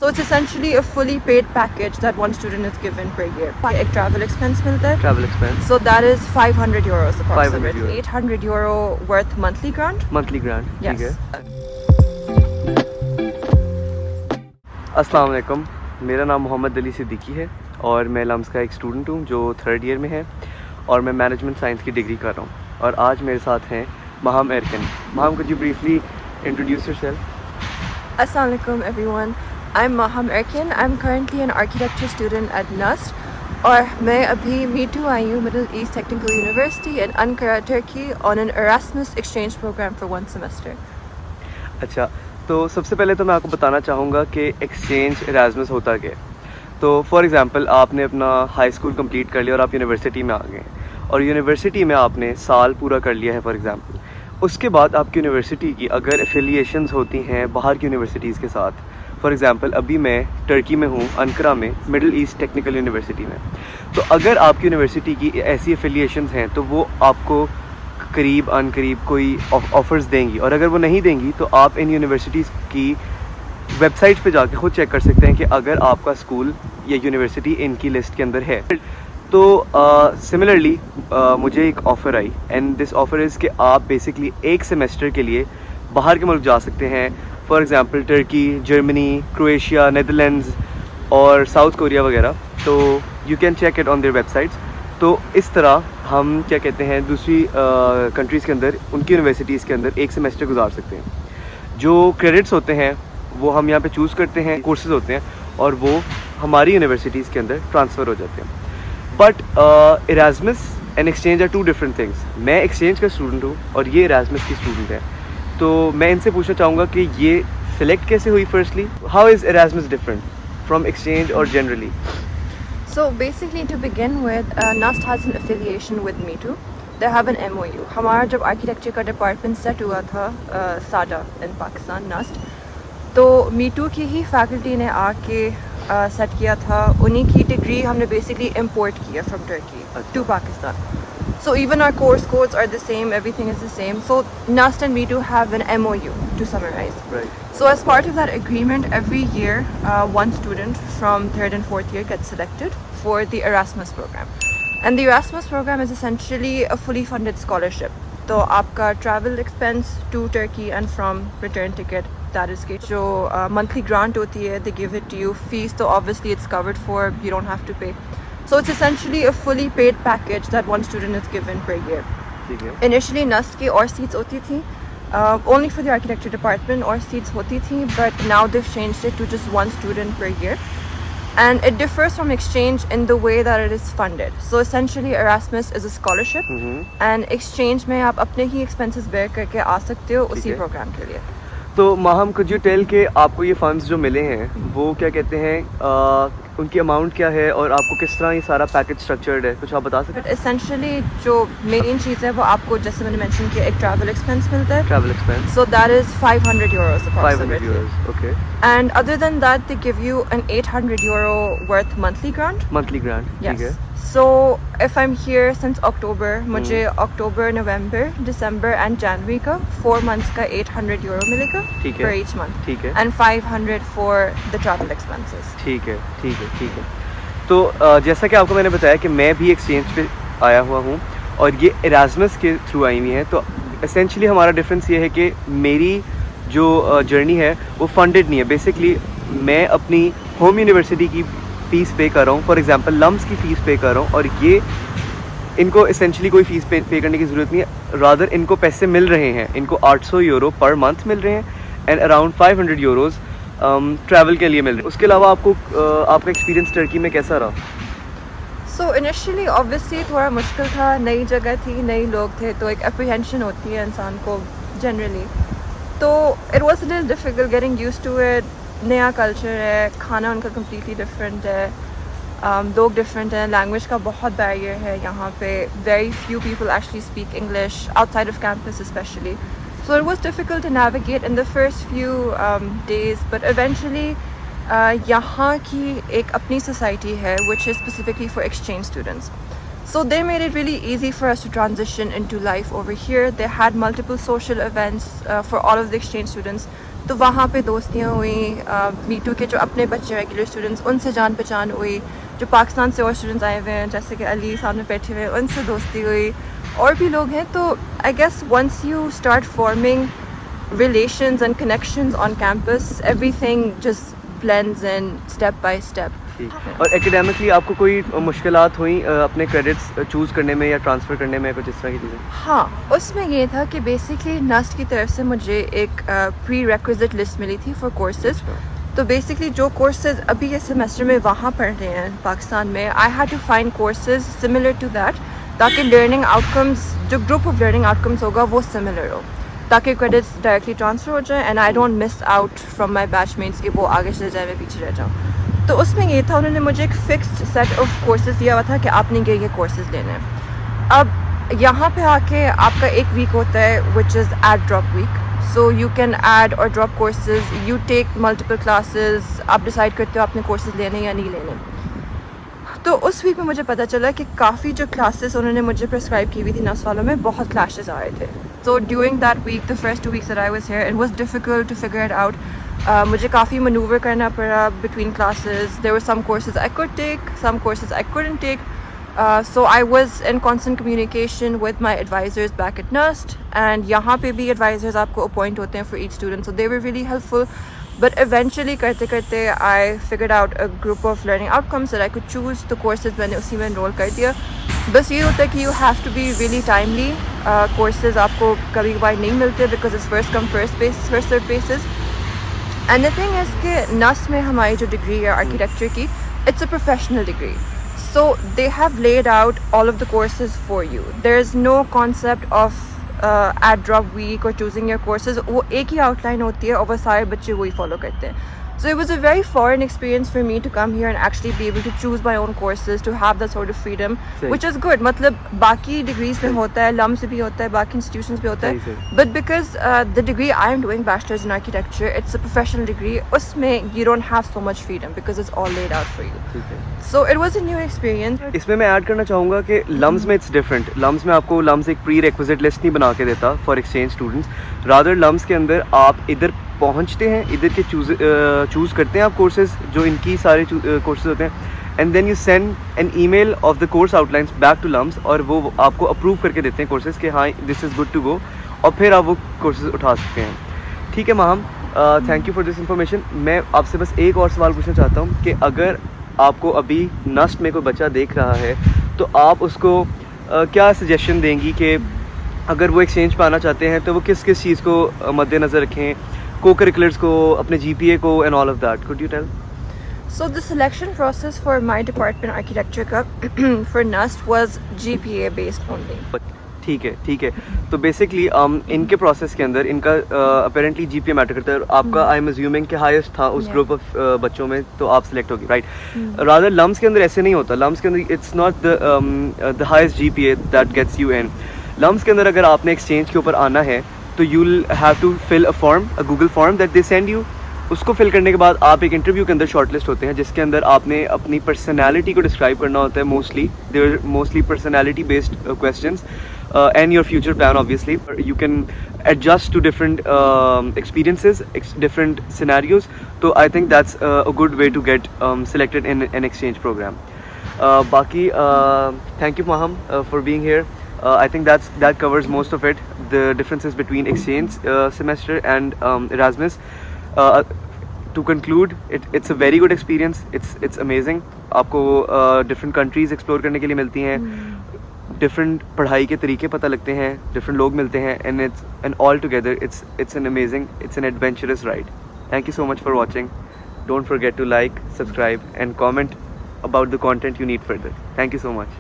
So it's essentially a fully paid package that one student is given per year. एक travel expense मिलता है. Travel expense. So that is 500 euros approximately. 500 euros. 800 euro worth monthly grant. Monthly grant. ठीक Yes. है. अस्सलाम वालेकुम. मेरा नाम मोहम्मद अली सिद्दीकी है और मैं लम्स का एक स्टूडेंट हूँ जो 3rd ईयर में है और मैं मैनेजमेंट साइंस की डिग्री कर रहा हूँ. और आज मेरे साथ हैं Meham एरकन. Meham, could you briefly introduce yourself? Assalamu alaikum everyone. I'm Maham Erkin. I'm currently an architecture student at NUST. और मैं अभी मीटू आई हूँ middle east technical university in Ankara, Turkey on an Erasmus exchange program for 1 semester. अच्छा, तो सबसे पहले तो मैं आपको बताना चाहूँगा कि एक्सचेंज एरास्मस होता क्या है. तो फॉर एग्ज़ाम्पल आपने अपना हाई स्कूल कंप्लीट कर लिया और आप यूनिवर्सिटी में आ गए और यूनिवर्सिटी में आपने साल पूरा कर लिया है फॉर एग्ज़ाम्पल. उसके बाद आपकी यूनिवर्सिटी की अगर एफिलिएशंस होती हैं बाहर की यूनिवर्सिटीज़ के साथ, फॉर एग्ज़ाम्पल अभी मैं टर्की में हूँ, अंकरा में, मिडिल ईस्ट टेक्निकल यूनिवर्सिटी में. तो अगर आपकी यूनिवर्सिटी की ऐसी एफिलिएशंस हैं तो वो आपको करीब अनकरीब कोई ऑफ़र्स देंगी, और अगर वो नहीं देंगी तो आप इन यूनिवर्सिटीज़ की वेबसाइट पे जाके खुद चेक कर सकते हैं कि अगर आपका स्कूल या यूनिवर्सिटी इनकी लिस्ट के अंदर है. तो सिमिलरली मुझे एक offer I and this offer is कि आप बेसिकली एक सेमेस्टर के लिए बाहर के मुल्क जा सकते हैं. For example Turkey, Germany, Croatia, Netherlands और साउथ कोरिया वगैरह. तो you can check it on their websites. तो इस तरह हम क्या कहते हैं दूसरी कंट्रीज़ के अंदर उनकी यूनिवर्सिटीज़ के अंदर एक सेमेस्टर गुजार सकते हैं. जो क्रेडिट्स होते हैं वो हम यहाँ पे चूज़ करते हैं, कोर्सेज़ होते हैं और वो हमारी यूनिवर्सिटीज़ के अंदर ट्रांसफ़र हो जाते हैं. But Erasmus and exchange are 2 different things. मैं एक्सचेंज का स्टूडेंट हूँ और ये एरास्मस की स्टूडेंट है. तो मैं इनसे पूछना चाहूँगा कि ये सिलेक्ट कैसे हुई. Firstly, how is Erasmus different from exchange और generally? So basically to begin with, NUST has an affiliation with MeToo. They have an MOU. हमारा जब आर्किटेक्चर का डिपार्टमेंट सेट हुआ था साडा इन पाकिस्तान NUST, तो MeToo की ही फैकल्टी ने आके सेट किया था. उन्हीं की डिग्री हमने बेसिकली इम्पोर्ट किया from Turkey to Pakistan. So even our course codes are the same, everything is the same. So NUST and MeToo have an MOU to summarize. Right. So as part of that agreement, every year one student from 3rd and 4th year gets selected for the Erasmus program. And the Erasmus program is essentially a fully funded scholarship. So आपका travel expense to Turkey and from return ticket, that is के जो monthly grant होती है, they give it to you. Fees तो obviously it's covered for, you don't have to pay. So it's essentially a fully paid package that one student is given per year. ठीक है. Initially NUST की और seats होती थी only for the architecture department, और seats होती थी, but now they've changed it to just one student per year. And it differs from exchange in the way that it is funded. So essentially Erasmus is a scholarship and exchange में आप अपने ही expenses bear करके आ सकते हो उसी program के लिए. तो माहम, could you tell कि आपको ये फंड्स जो मिले हैं वो क्या कहते हैं, उनकी अमाउंट क्या है और आपको किस तरह ये सारा पैकेज स्ट्रक्चर्ड है, कुछ आप बता सकते हैं? But essentially जो मेन चीज़ है वो आपको जैसे मैंने मेंशन किया, एक ट्रैवल एक्सपेंस मिलता है. Travel expense. So that is 500 euros approximately. 500 euros. Okay. And other than that, they give you an 800 euro worth monthly grant. Monthly grant. ठीक है. Yes. So if I'm here since October, मुझे October, November, December and January का 4 months का 800 euro मिलेगा ठीक है. for each month. ठीक है. And 500 for the travel expenses. ठीक है, ठीक है, ठीक है. तो जैसा कि आपको मैंने बताया कि मैं भी एक्सचेंज पे आया हुआ हूँ और ये एरास्मस के थ्रू आई हुई है. तो एसेंशली हमारा डिफरेंस ये है कि मेरी जो जर्नी है वो फंडेड नहीं है. बेसिकली मैं अपनी होम यूनिवर्सिटी की फ़ीस पे कर रहा हूँ. फॉर एग्जांपल लम्स की फ़ीस पे कर रहा हूँ और ये इनको एसेंशली कोई फ़ीस पे करने की ज़रूरत नहीं है. रादर इनको पैसे मिल रहे हैं. इनको 800 यूरो पर मंथ मिल रहे हैं एंड अराउंड 500 यूरोज़ ट्रैवल के लिए मिल रहे हैं. उसके अलावा आपको आपका एक्सपीरियंस टर्की में कैसा रहा? So initially obviously थोड़ा मुश्किल था, नई जगह थी, नए लोग थे, तो एक apprehension होती है इंसान को generally. तो it was a little difficult getting used to it. नया culture है, खाना उनका completely different है, लोग different हैं, language का बहुत barrier है यहाँ पे. Very few people actually speak English outside of campus especially. So it was difficult to navigate in the first few days, but eventually यहाँ की एक अपनी society है which is specifically for exchange students. So they made it really easy for us to transition into life over here. They had multiple social events for all of the exchange students. तो वहाँ पे दोस्तियाँ हुई, me too के जो अपने बच्चे regular students उनसे जान पहचान हुई, जो पाकिस्तान से और स्टूडेंट्स आए हुए हैं जैसे कि अली सामने बैठे हुए हैं उनसे दोस्ती हुई, और भी लोग हैं. तो I guess once you start forming relations and connections on campus, everything just blends in step by step. और एकेडमिकली आपको कोई मुश्किलात हुई अपने क्रेडिट्स चूज़ करने में या ट्रांसफ़र करने में, कुछ इस तरह की चीज़ें? हाँ, उसमें ये था कि बेसिकली नस्ट की तरफ से मुझे एक प्री रिक्विजिट लिस्ट मिली थी फॉर कोर्सेज. तो बेसिकली जो कोर्सेज अभी इस सेमेस्टर में वहाँ पढ़ रहे हैं पाकिस्तान में, I had to find courses similar to that, ताकि लर्निंग आउटकम्स, जो ग्रुप ऑफ लर्निंग आउटकम्स होगा वो सिमिलर हो, ताकि क्रेडिट्स डायरेक्टली ट्रांसफ़र हो जाए and I don't miss out from my batchmates कि वो आगे चले जाए मैं पीछे रह जाऊँ. तो उसमें ये था, उन्होंने मुझे एक फ़िक्स्ड सेट ऑफ कोर्सेज दिया हुआ था कि आपने ये कोर्सेज लेने हैं. अब यहाँ पे आके आपका एक वीक होता है which is add drop week. So you can add और drop courses, you take multiple classes, आप डिसाइड करते हो आपने कोर्सेज लेने या नहीं लेने. तो उस वीक में मुझे पता चला कि काफ़ी जो क्लासेस उन्होंने मुझे प्रिस्क्राइब की हुई थी नर्स वालों में, बहुत क्लैशेस आ रहे थे. So during that week, the first 2 weeks that I was here, it was difficult to figure it out. मुझे काफ़ी मनूवर करना पड़ा between classes. There were some courses I could take, some courses I couldn't take. So I was in constant communication with my advisors back at NUST, and यहाँ पे भी advisors आपको appoint होते हैं for each student, so they were really helpful. But eventually करते करते I figured out a group of learning outcomes that I could choose. तो courses मैंने उसी में enroll कर दिया. बस ये होता है कि you have to be really timely. Courses आपको कभी कभार नहीं मिलते because it's first come first serve basis. And the thing is कि NUST में हमारी जो degree है architecture की, it's a professional degree. So they have laid out all of the courses for you. There is no concept of add drop week और choosing your courses. वो एक ही outline होती है और वो सारे बच्चे वही फॉलो करते हैं. So it was a very foreign experience for me to come here and actually be able to choose my own courses, to have that sort of freedom which is good. मतलब बाकी degrees में होता है, lumps भी होता है, बाकी institutions भी होता है, but because the degree I am doing bachelors in architecture, it's a professional degree, उसमें you don't have so much freedom because it's all laid out for you. So it was a new experience. इसमें मैं add करना चाहूँगा कि lumps में it's different. Lumps में आपको lumps एक प्री रिक्विजिट लिस्ट नहीं बना के देता for exchange students. Rather LUMS के अंदर आप इधर पहुंचते हैं, इधर के चूज़ करते हैं आप कोर्सेज जो इनकी सारे कोर्सेज होते हैं, and then you send an email of the course outlines back to LUMS, और वो आपको अप्रूव करके देते हैं कोर्सेज कि हाँ this is good to go, और फिर आप वो कोर्सेज उठा सकते हैं. ठीक है Maham, thank you for this information. मैं आपसे बस एक और सवाल पूछना चाहता हूँ कि अगर आपको अभी नस्ट में कोई बच्चा देख रहा है तो आप उसको क्या सजेशन देंगी कि अगर वो एक्सचेंज पे आना चाहते हैं तो वो किस किस चीज़ को मद्देनज़र रखें, को करिकुलर्स को, अपने GPA को and all of that. Could you tell? So the selection process for my department architecture का for NUST was GPA based only. ठीक है. तो बेसिकली इनके प्रोसेस के अंदर इनका अपेरेंटली GPA मैटर करता है. आपका आई एम अज्यूमिंग कि हाईएस्ट था उस ग्रुप ऑफ बच्चों में, तो आप सिलेक्ट होगी, राइट? रादर लम्स के अंदर ऐसे नहीं होता. लम्स के अंदर it's not the highest GPA that gets you in. LUMS के अंदर अगर आपने एक्सचेंज के ऊपर आना है तो you will have to fill a form, a Google form that they send you. उसको फिल करने के बाद आप एक इंटरव्यू के अंदर शॉर्टलिस्ट होते हैं, जिसके अंदर आपने अपनी पर्सनैलिटी को डिस्क्राइब करना होता है. Mostly personality based questions and your future plan. Obviously you can adjust to different experiences, different scenarios. So I think that's a good way to get selected in an exchange program. Baki, thank you Maham for being here. I think that covers most of it, the differences between exchange semester and Erasmus. To conclude, it's a very good experience. It's amazing. आपको different countries explore करने के लिए मिलती हैं, different पढ़ाई के तरीके पता लगते हैं, डिफरेंट लोग मिलते हैं, and all together it's an amazing, it's an adventurous ride. Thank you so much for watching. Don't forget to like, subscribe and comment about the content you need further. Thank you so much.